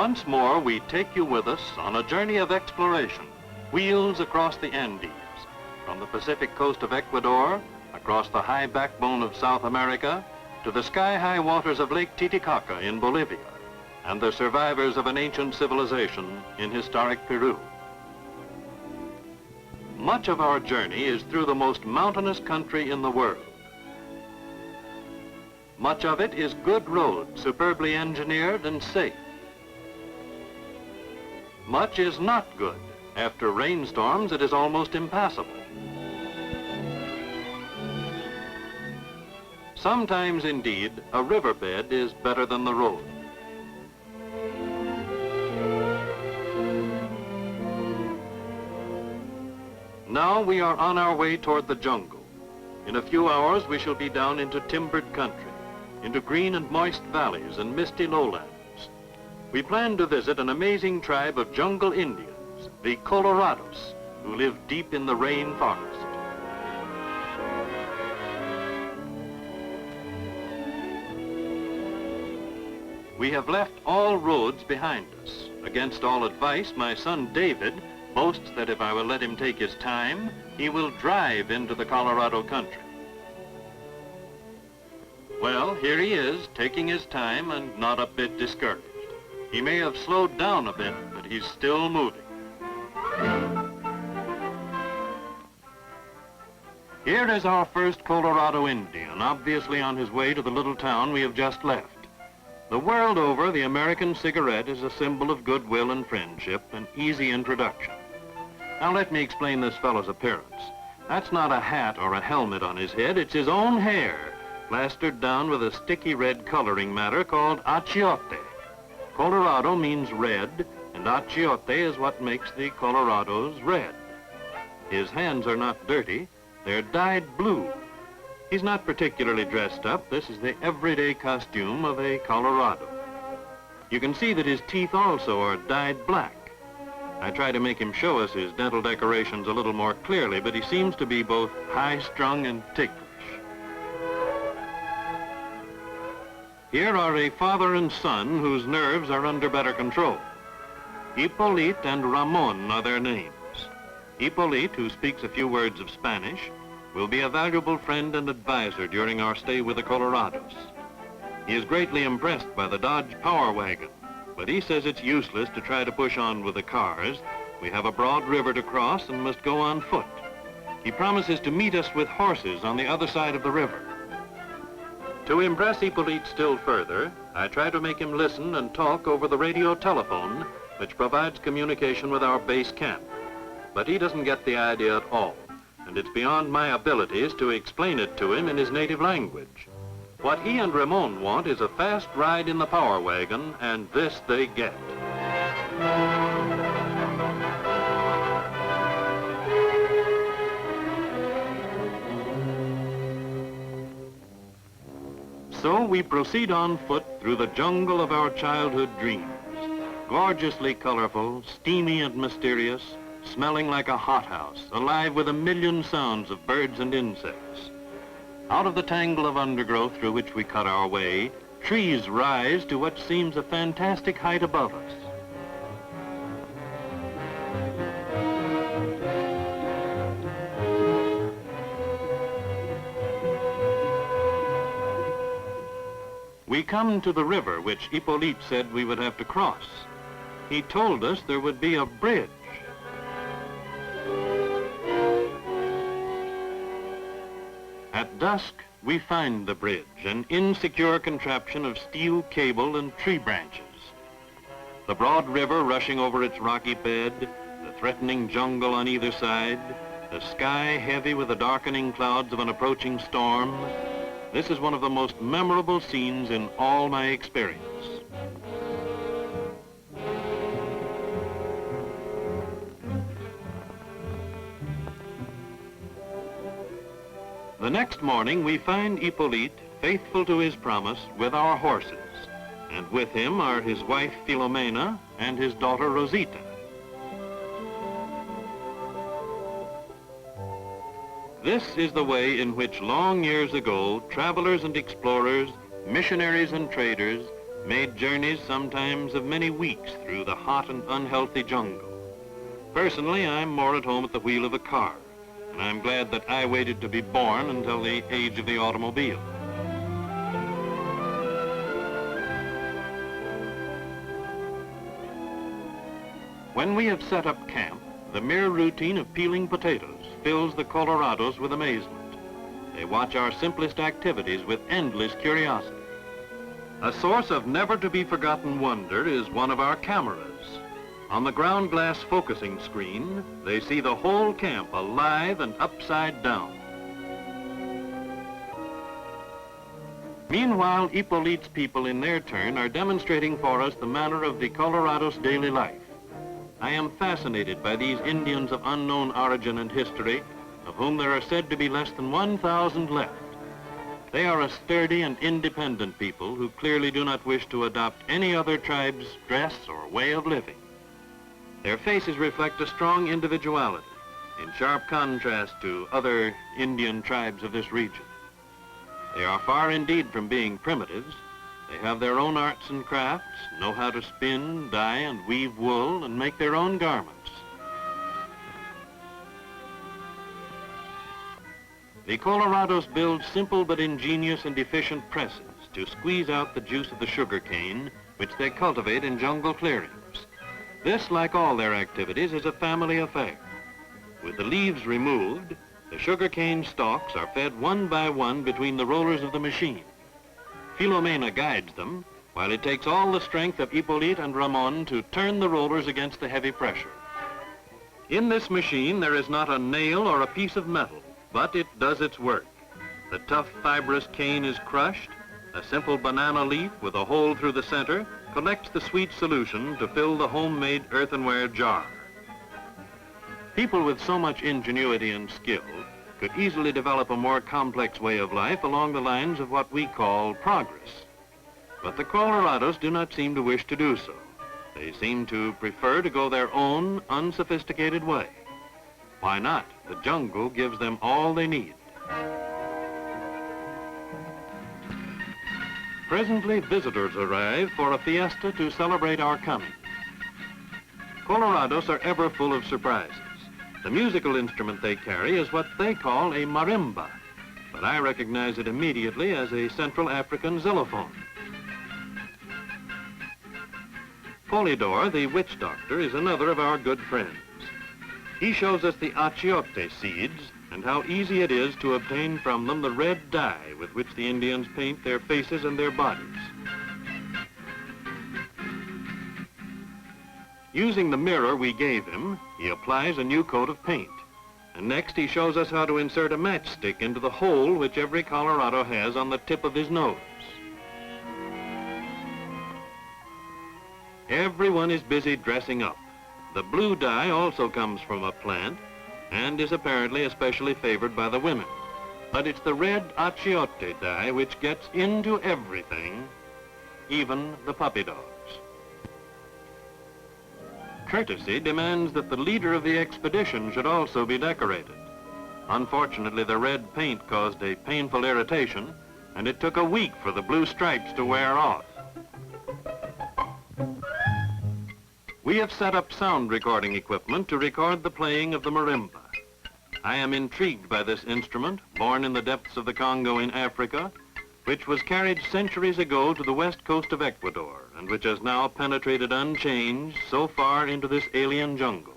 once more we take you with us on a journey of exploration, wheels across the Andes, from the Pacific coast of Ecuador, across the high backbone of South America, to the sky-high waters of Lake Titicaca in Bolivia, and the survivors of an ancient civilization in historic Peru. Much of our journey is through the most mountainous country in the world. Much of it is good road, superbly engineered and safe. Much is not good. After rainstorms, it is almost impassable. Sometimes, indeed, a riverbed is better than the road. Now we are on our way toward the jungle. In a few hours, we shall be down into timbered country, into green and moist valleys and misty lowlands. We plan to visit an amazing tribe of jungle Indians, the Colorados, who live deep in the rainforest. We have left all roads behind us. Against all advice, my son David boasts that if I will let him take his time, he will drive into the Colorado country. Well, here he is, taking his time and not a bit discouraged. He may have slowed down a bit, but he's still moving. Here is our first Colorado Indian, obviously on his way to the little town we have just left. The world over, the American cigarette is a symbol of goodwill and friendship, an easy introduction. Now let me explain this fellow's appearance. That's not a hat or a helmet on his head, it's his own hair, plastered down with a sticky red coloring matter called achiote. Colorado means red, and achiote is what makes the Colorados red. His hands are not dirty, they're dyed blue. He's not particularly dressed up. This is the everyday costume of a Colorado. You can see that his teeth also are dyed black. I try to make him show us his dental decorations a little more clearly, but he seems to be both high-strung and ticklish. Here are a father and son whose nerves are under better control. Epulite and Ramon are their names. Epulite, who speaks a few words of Spanish, will be a valuable friend and advisor during our stay with the Colorados. He is greatly impressed by the Dodge Power Wagon, but he says it's useless to try to push on with the cars. We have a broad river to cross and must go on foot. He promises to meet us with horses on the other side of the river. To impress Epulite still further, I try to make him listen and talk over the radio telephone, which provides communication with our base camp. But he doesn't get the idea at all, and it's beyond my abilities to explain it to him in his native language. What he and Ramon want is a fast ride in the Power Wagon, and this they get. So we proceed on foot through the jungle of our childhood dreams, gorgeously colorful, steamy and mysterious, smelling like a hothouse, alive with a million sounds of birds and insects. Out of the tangle of undergrowth through which we cut our way, trees rise to what seems a fantastic height above us. We come to the river which Epulite said we would have to cross. He told us there would be a bridge. At dusk, we find the bridge, an insecure contraption of steel cable and tree branches. The broad river rushing over its rocky bed, the threatening jungle on either side, the sky heavy with the darkening clouds of an approaching storm. This is one of the most memorable scenes in all my experience. The next morning, we find Epulite faithful to his promise with our horses, and with him are his wife Filomena and his daughter Rosita. This is the way in which long years ago, travelers and explorers, missionaries and traders made journeys sometimes of many weeks through the hot and unhealthy jungle. Personally, I'm more at home at the wheel of a car, and I'm glad that I waited to be born until the age of the automobile. When we have set up camp, the mere routine of peeling potatoes fills the Colorados with amazement. They watch our simplest activities with endless curiosity. A source of never-to-be-forgotten wonder is one of our cameras. On the ground glass focusing screen, they see the whole camp alive and upside down. Meanwhile, Epulite's people in their turn are demonstrating for us the manner of the Colorados' daily life. I am fascinated by these Indians of unknown origin and history, of whom there are said to be less than 1,000 left. They are a sturdy and independent people who clearly do not wish to adopt any other tribe's dress or way of living. Their faces reflect a strong individuality, in sharp contrast to other Indian tribes of this region. They are far indeed from being primitives. They have their own arts and crafts, know how to spin, dye, and weave wool, and make their own garments. The Colorados build simple but ingenious and efficient presses to squeeze out the juice of the sugar cane, which they cultivate in jungle clearings. This, like all their activities, is a family affair. With the leaves removed, the sugar cane stalks are fed one by one between the rollers of the machine. Filomena guides them, while it takes all the strength of Epulite and Ramon to turn the rollers against the heavy pressure. In this machine, there is not a nail or a piece of metal, but it does its work. The tough, fibrous cane is crushed. A simple banana leaf with a hole through the center collects the sweet solution to fill the homemade earthenware jar. People with so much ingenuity and skill could easily develop a more complex way of life along the lines of what we call progress. But the Colorados do not seem to wish to do so. They seem to prefer to go their own unsophisticated way. Why not? The jungle gives them all they need. Presently, visitors arrive for a fiesta to celebrate our coming. Colorados are ever full of surprises. The musical instrument they carry is what they call a marimba, but I recognize it immediately as a Central African xylophone. Polidor, the witch doctor, is another of our good friends. He shows us the achiote seeds and how easy it is to obtain from them the red dye with which the Indians paint their faces and their bodies. Using the mirror we gave him, he applies a new coat of paint. And next he shows us how to insert a matchstick into the hole which every Colorado has on the tip of his nose. Everyone is busy dressing up. The blue dye also comes from a plant and is apparently especially favored by the women. But it's the red achiote dye which gets into everything, even the puppy dogs. Courtesy demands that the leader of the expedition should also be decorated. Unfortunately, the red paint caused a painful irritation, and it took a week for the blue stripes to wear off. We have set up sound recording equipment to record the playing of the marimba. I am intrigued by this instrument, born in the depths of the Congo in Africa, which was carried centuries ago to the west coast of Ecuador, and which has now penetrated unchanged so far into this alien jungle.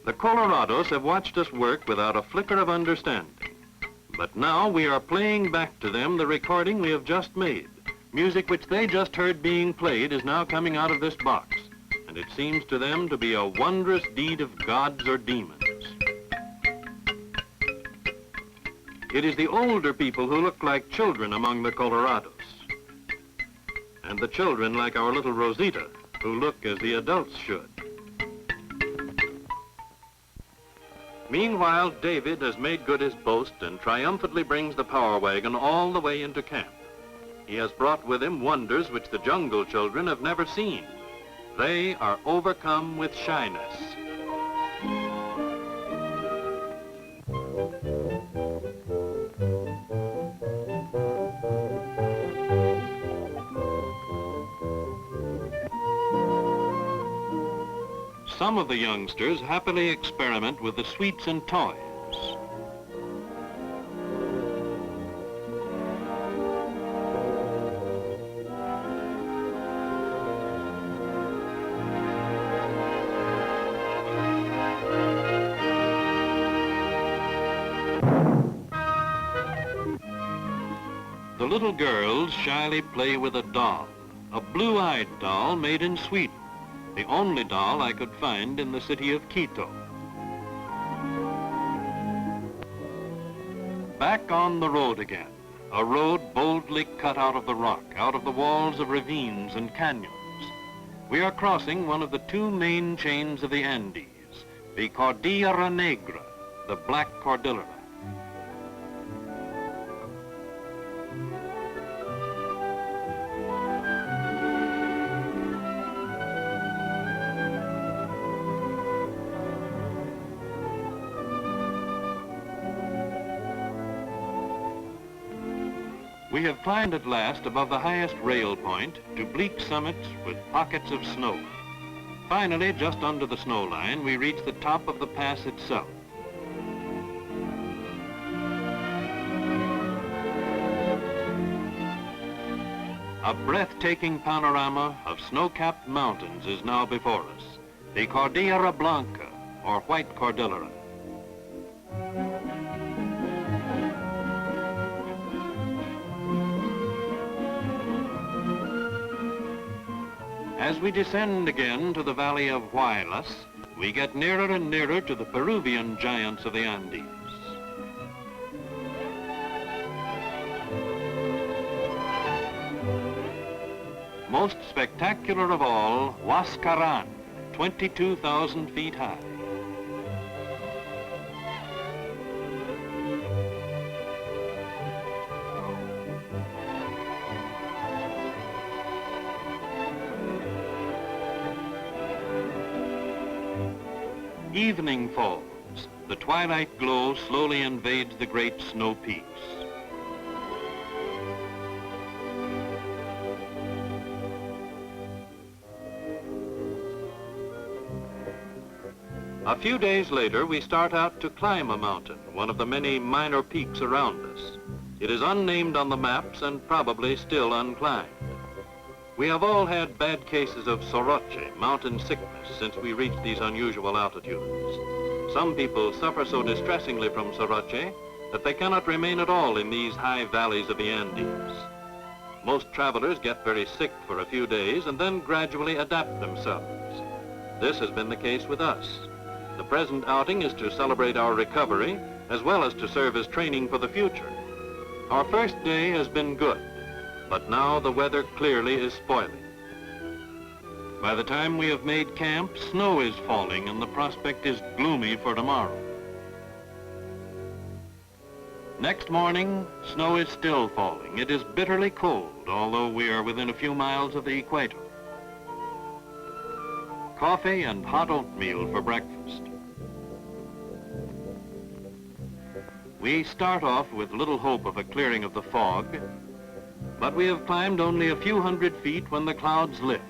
The Colorados have watched us work without a flicker of understanding. But now we are playing back to them the recording we have just made. Music which they just heard being played is now coming out of this box, and it seems to them to be a wondrous deed of gods or demons. It is the older people who look like children among the Colorados, and the children like our little Rosita, who look as the adults should. Meanwhile, David has made good his boast and triumphantly brings the Power Wagon all the way into camp. He has brought with him wonders which the jungle children have never seen. They are overcome with shyness. Some of the youngsters happily experiment with the sweets and toys. The little girls shyly play with a doll, a blue-eyed doll made in Sweden, the only doll I could find in the city of Quito. Back on the road again, a road boldly cut out of the rock, out of the walls of ravines and canyons. We are crossing one of the two main chains of the Andes, the Cordillera Negra, the Black Cordillera. We have climbed at last above the highest rail point to bleak summits with pockets of snow. Finally, just under the snow line, we reach the top of the pass itself. A breathtaking panorama of snow-capped mountains is now before us, the Cordillera Blanca, or White Cordillera. As we descend again to the valley of Huascarán, we get nearer and nearer to the Peruvian giants of the Andes. Most spectacular of all, Huascarán, 22,000 feet high. Evening falls. The twilight glow slowly invades the great snow peaks. A few days later, we start out to climb a mountain, one of the many minor peaks around us. It is unnamed on the maps and probably still unclimbed. We have all had bad cases of soroche, mountain sickness, since we reached these unusual altitudes. Some people suffer so distressingly from soroche that they cannot remain at all in these high valleys of the Andes. Most travelers get very sick for a few days and then gradually adapt themselves. This has been the case with us. The present outing is to celebrate our recovery as well as to serve as training for the future. Our first day has been good, but now the weather clearly is spoiling. By the time we have made camp, snow is falling and the prospect is gloomy for tomorrow. Next morning, snow is still falling. It is bitterly cold, although we are within a few miles of the equator. Coffee and hot oatmeal for breakfast. We start off with little hope of a clearing of the fog, but we have climbed only a few hundred feet when the clouds lift.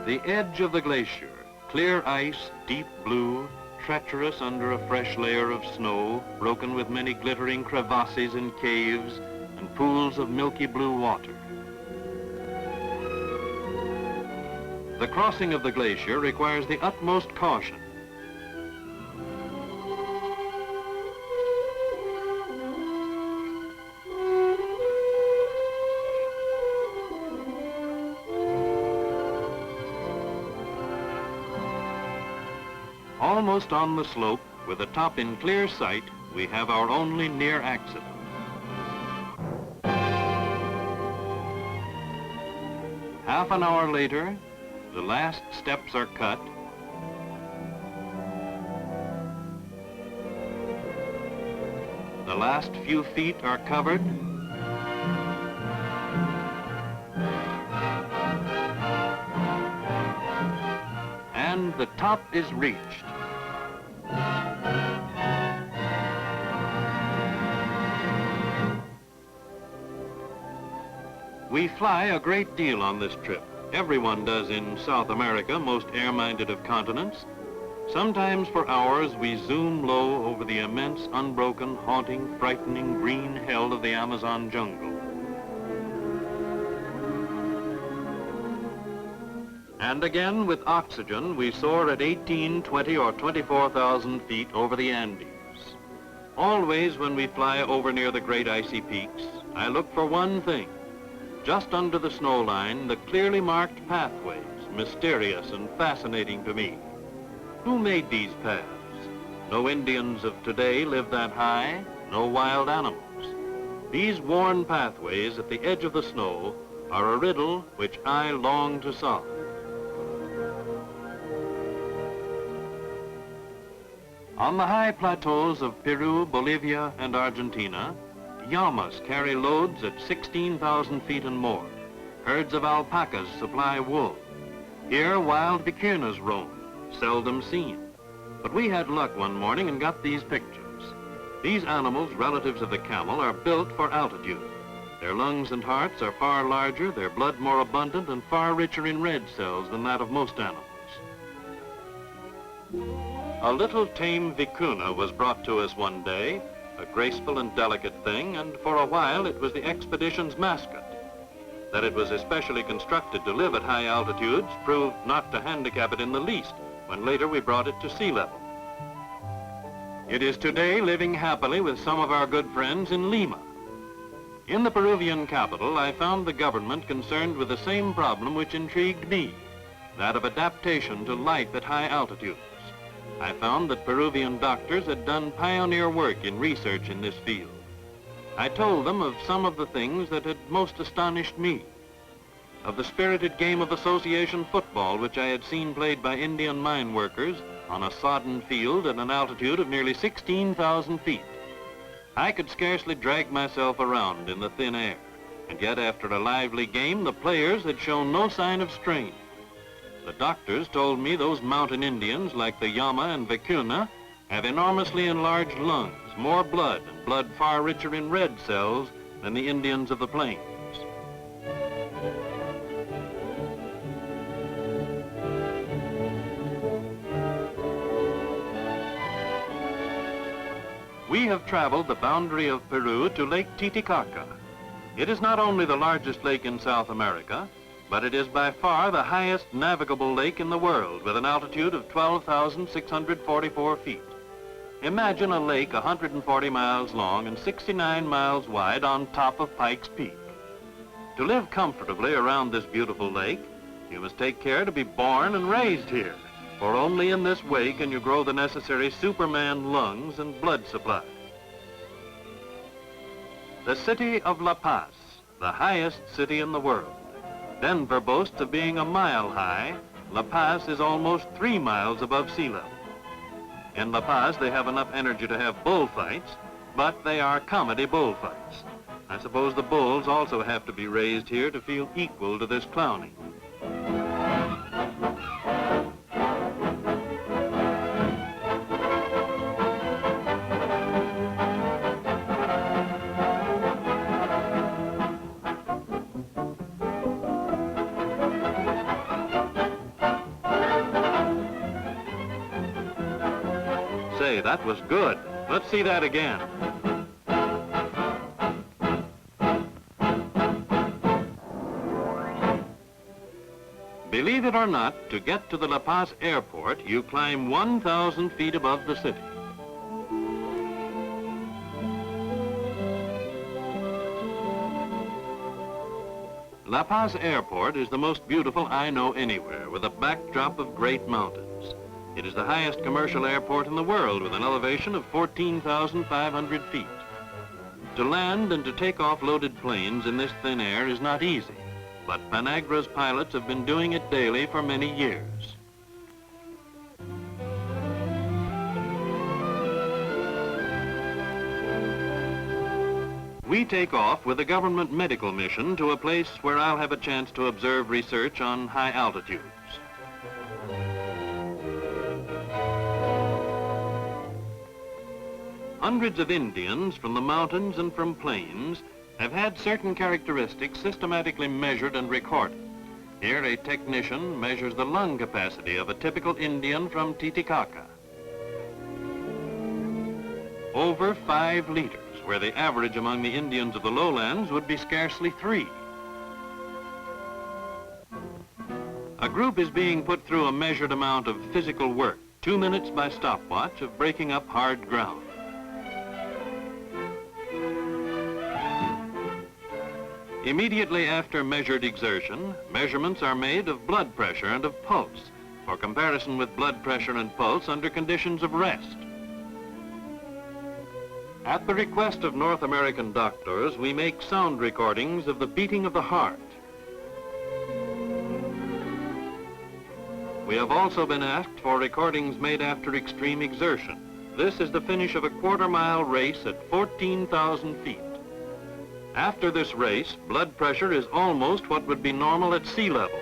The edge of the glacier, clear ice, deep blue, treacherous under a fresh layer of snow, broken with many glittering crevasses and caves, and pools of milky blue water. The crossing of the glacier requires the utmost caution. Almost on the slope, with the top in clear sight, we have our only near accident. Half an hour later, the last steps are cut. The last few feet are covered. And the top is reached. We fly a great deal on this trip. Everyone does in South America, most air-minded of continents. Sometimes for hours we zoom low over the immense, unbroken, haunting, frightening green hell of the Amazon jungle. And again, with oxygen, we soar at 18, 20, or 24,000 feet over the Andes. Always when we fly over near the great icy peaks, I look for one thing. Just under the snow line, the clearly marked pathways, mysterious and fascinating to me. Who made these paths? No Indians of today live that high, no wild animals. These worn pathways at the edge of the snow are a riddle which I long to solve. On the high plateaus of Peru, Bolivia, and Argentina, llamas carry loads at 16,000 feet and more. Herds of alpacas supply wool. Here, wild vicuñas roam, seldom seen. But we had luck one morning and got these pictures. These animals, relatives of the camel, are built for altitude. Their lungs and hearts are far larger, their blood more abundant, and far richer in red cells than that of most animals. A little tame vicuña was brought to us one day, a graceful and delicate thing, and for a while it was the expedition's mascot. That it was especially constructed to live at high altitudes proved not to handicap it in the least when later we brought it to sea level. It is today living happily with some of our good friends in Lima. In the Peruvian capital, I found the government concerned with the same problem which intrigued me, that of adaptation to life at high altitudes. I found that Peruvian doctors had done pioneer work in research in this field. I told them of some of the things that had most astonished me, of the spirited game of association football which I had seen played by Indian mine workers on a sodden field at an altitude of nearly 16,000 feet. I could scarcely drag myself around in the thin air, and yet after a lively game, the players had shown no sign of strain. The doctors told me those mountain Indians, like the llama and vicuña, have enormously enlarged lungs, more blood, and blood far richer in red cells than the Indians of the plains. We have traveled the boundary of Peru to Lake Titicaca. It is not only the largest lake in South America, but it is by far the highest navigable lake in the world, with an altitude of 12,644 feet. Imagine a lake 140 miles long and 69 miles wide on top of Pikes Peak. To live comfortably around this beautiful lake, you must take care to be born and raised here, for only in this way can you grow the necessary Superman lungs and blood supply. The city of La Paz, the highest city in the world. Denver boasts of being a mile high. La Paz is almost 3 miles above sea level. In La Paz, they have enough energy to have bullfights, but they are comedy bullfights. I suppose the bulls also have to be raised here to feel equal to this clowning. Say, that was good. Let's see that again. Believe it or not, to get to the La Paz airport, you climb 1,000 feet above the city. La Paz Airport is the most beautiful I know anywhere, with a backdrop of great mountains. It is the highest commercial airport in the world, with an elevation of 14,500 feet. To land and to take off loaded planes in this thin air is not easy, but Panagra's pilots have been doing it daily for many years. We take off with a government medical mission to a place where I'll have a chance to observe research on high altitudes. Hundreds of Indians from the mountains and from plains have had certain characteristics systematically measured and recorded. Here, a technician measures the lung capacity of a typical Indian from Titicaca. Over 5 liters, where the average among the Indians of the lowlands would be scarcely 3. A group is being put through a measured amount of physical work, 2 minutes by stopwatch of breaking up hard ground. Immediately after measured exertion, measurements are made of blood pressure and of pulse, for comparison with blood pressure and pulse under conditions of rest. At the request of North American doctors, we make sound recordings of the beating of the heart. We have also been asked for recordings made after extreme exertion. This is the finish of a quarter-mile race at 14,000 feet. After this race, blood pressure is almost what would be normal at sea level.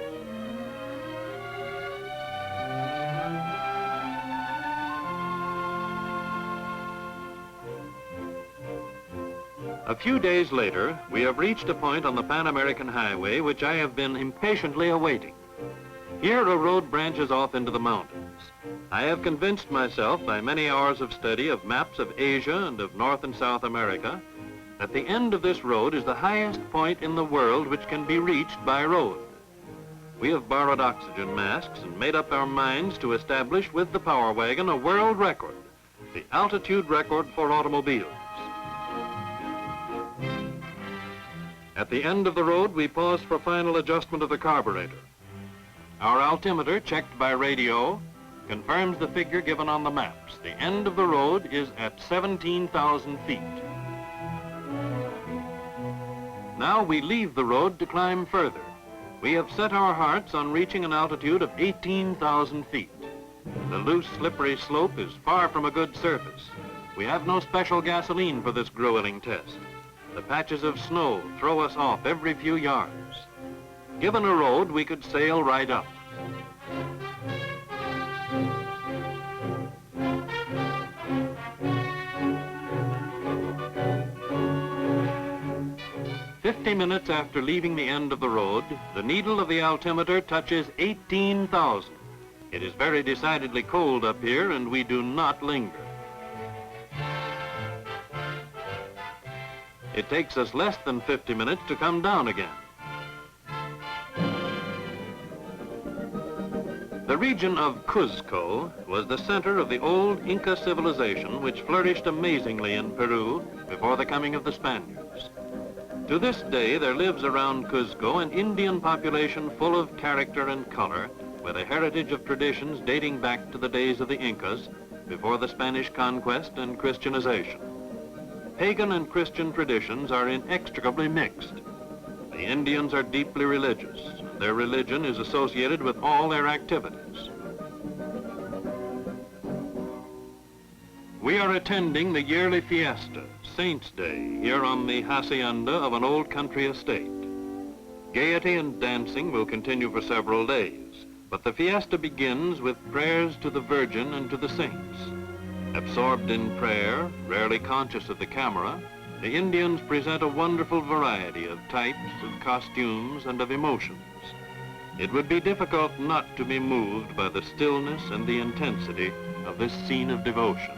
A few days later, we have reached a point on the Pan American Highway which I have been impatiently awaiting. Here a road branches off into the mountains. I have convinced myself by many hours of study of maps of Asia and of North and South America that the end of this road is the highest point in the world which can be reached by road. We have borrowed oxygen masks and made up our minds to establish with the Power Wagon a world record, the altitude record for automobiles. At the end of the road, we pause for final adjustment of the carburetor. Our altimeter, checked by radio, confirms the figure given on the maps. The end of the road is at 17,000 feet. Now we leave the road to climb further. We have set our hearts on reaching an altitude of 18,000 feet. The loose, slippery slope is far from a good surface. We have no special gasoline for this grueling test. The patches of snow throw us off every few yards. Given a road, we could sail right up. "50 minutes after leaving the end of the road, the needle of the altimeter touches 18,000. It is very decidedly cold up here, and we do not linger. It takes us less than 50 minutes to come down again. The region of Cuzco was the center of the old Inca civilization which flourished amazingly in Peru before the coming of the Spaniards. To this day, there lives around Cuzco an Indian population full of character and color, with a heritage of traditions dating back to the days of the Incas, before the Spanish conquest and Christianization. Pagan and Christian traditions are inextricably mixed. The Indians are deeply religious. Their religion is associated with all their activities. We are attending the yearly fiesta, Saints' Day, here on the hacienda of an old country estate. Gaiety and dancing will continue for several days, but the fiesta begins with prayers to the Virgin and to the saints. Absorbed in prayer, rarely conscious of the camera, the Indians present a wonderful variety of types, of costumes, and of emotions. It would be difficult not to be moved by the stillness and the intensity of this scene of devotion.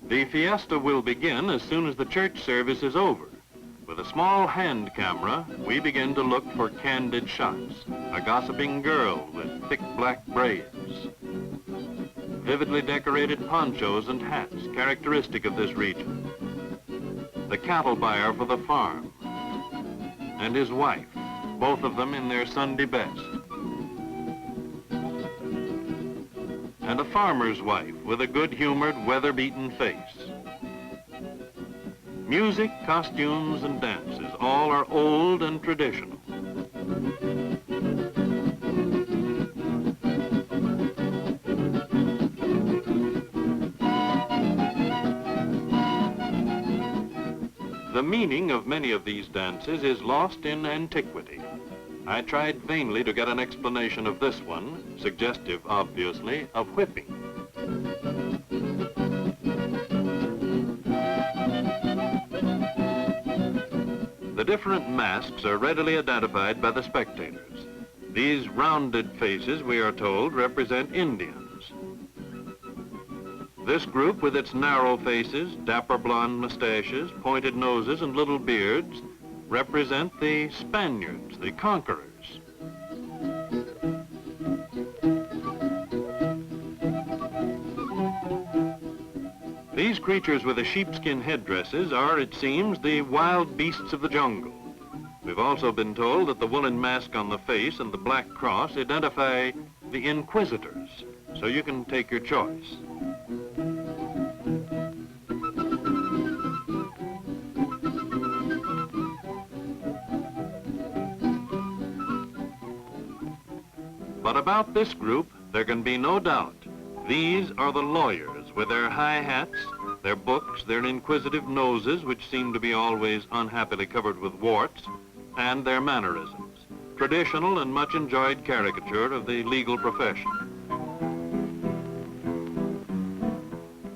The fiesta will begin as soon as the church service is over. With a small hand camera, we begin to look for candid shots. A gossiping girl with thick black braids. Vividly decorated ponchos and hats, characteristic of this region. The cattle buyer for the farm. And his wife, both of them in their Sunday best. And a farmer's wife with a good-humored, weather-beaten face. Music, costumes, and dances, all are old and traditional. The meaning of many of these dances is lost in antiquity. I tried vainly to get an explanation of this one, suggestive, obviously, of whipping. The different masks are readily identified by the spectators. These rounded faces, we are told, represent Indians. This group, with its narrow faces, dapper blonde mustaches, pointed noses, and little beards, represent the Spaniards, the conquerors. These creatures with the sheepskin headdresses are, it seems, the wild beasts of the jungle. We've also been told that the woolen mask on the face and the black cross identify the inquisitors, so you can take your choice. But about this group, there can be no doubt. These are the lawyers with their high hats, their books, their inquisitive noses, which seem to be always unhappily covered with warts, and their mannerisms, traditional and much enjoyed caricature of the legal profession.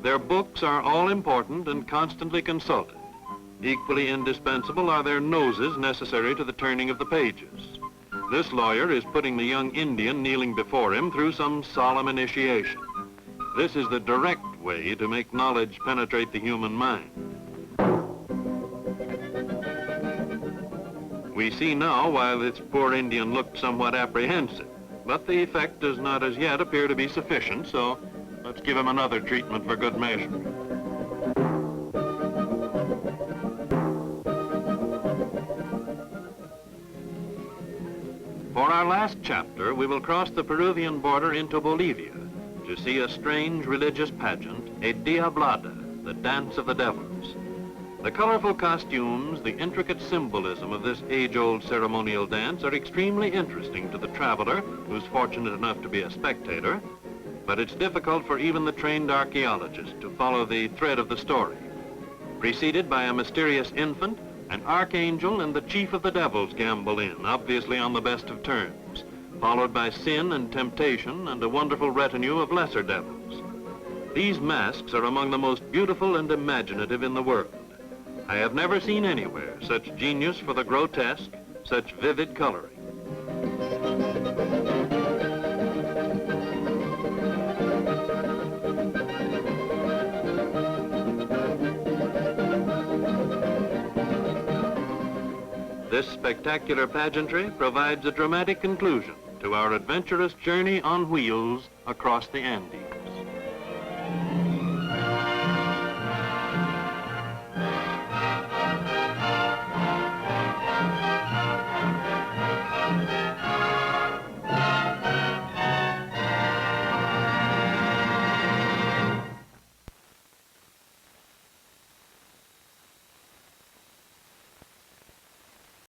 Their books are all important and constantly consulted. Equally indispensable are their noses necessary to the turning of the pages. This lawyer is putting the young Indian kneeling before him through some solemn initiation. This is the direct way to make knowledge penetrate the human mind. We see now why this poor Indian looked somewhat apprehensive, but the effect does not as yet appear to be sufficient, so let's give him another treatment for good measure. For our last chapter, we will cross the Peruvian border into Bolivia to see a strange religious pageant, a diablada, the dance of the devils. The colorful costumes, the intricate symbolism of this age-old ceremonial dance are extremely interesting to the traveler who's fortunate enough to be a spectator, but it's difficult for even the trained archaeologist to follow the thread of the story. Preceded by a mysterious infant, an archangel and the chief of the devils gambol in, obviously on the best of terms, followed by sin and temptation and a wonderful retinue of lesser devils. These masks are among the most beautiful and imaginative in the world. I have never seen anywhere such genius for the grotesque, such vivid coloring. This spectacular pageantry provides a dramatic conclusion to our adventurous journey on wheels across the Andes.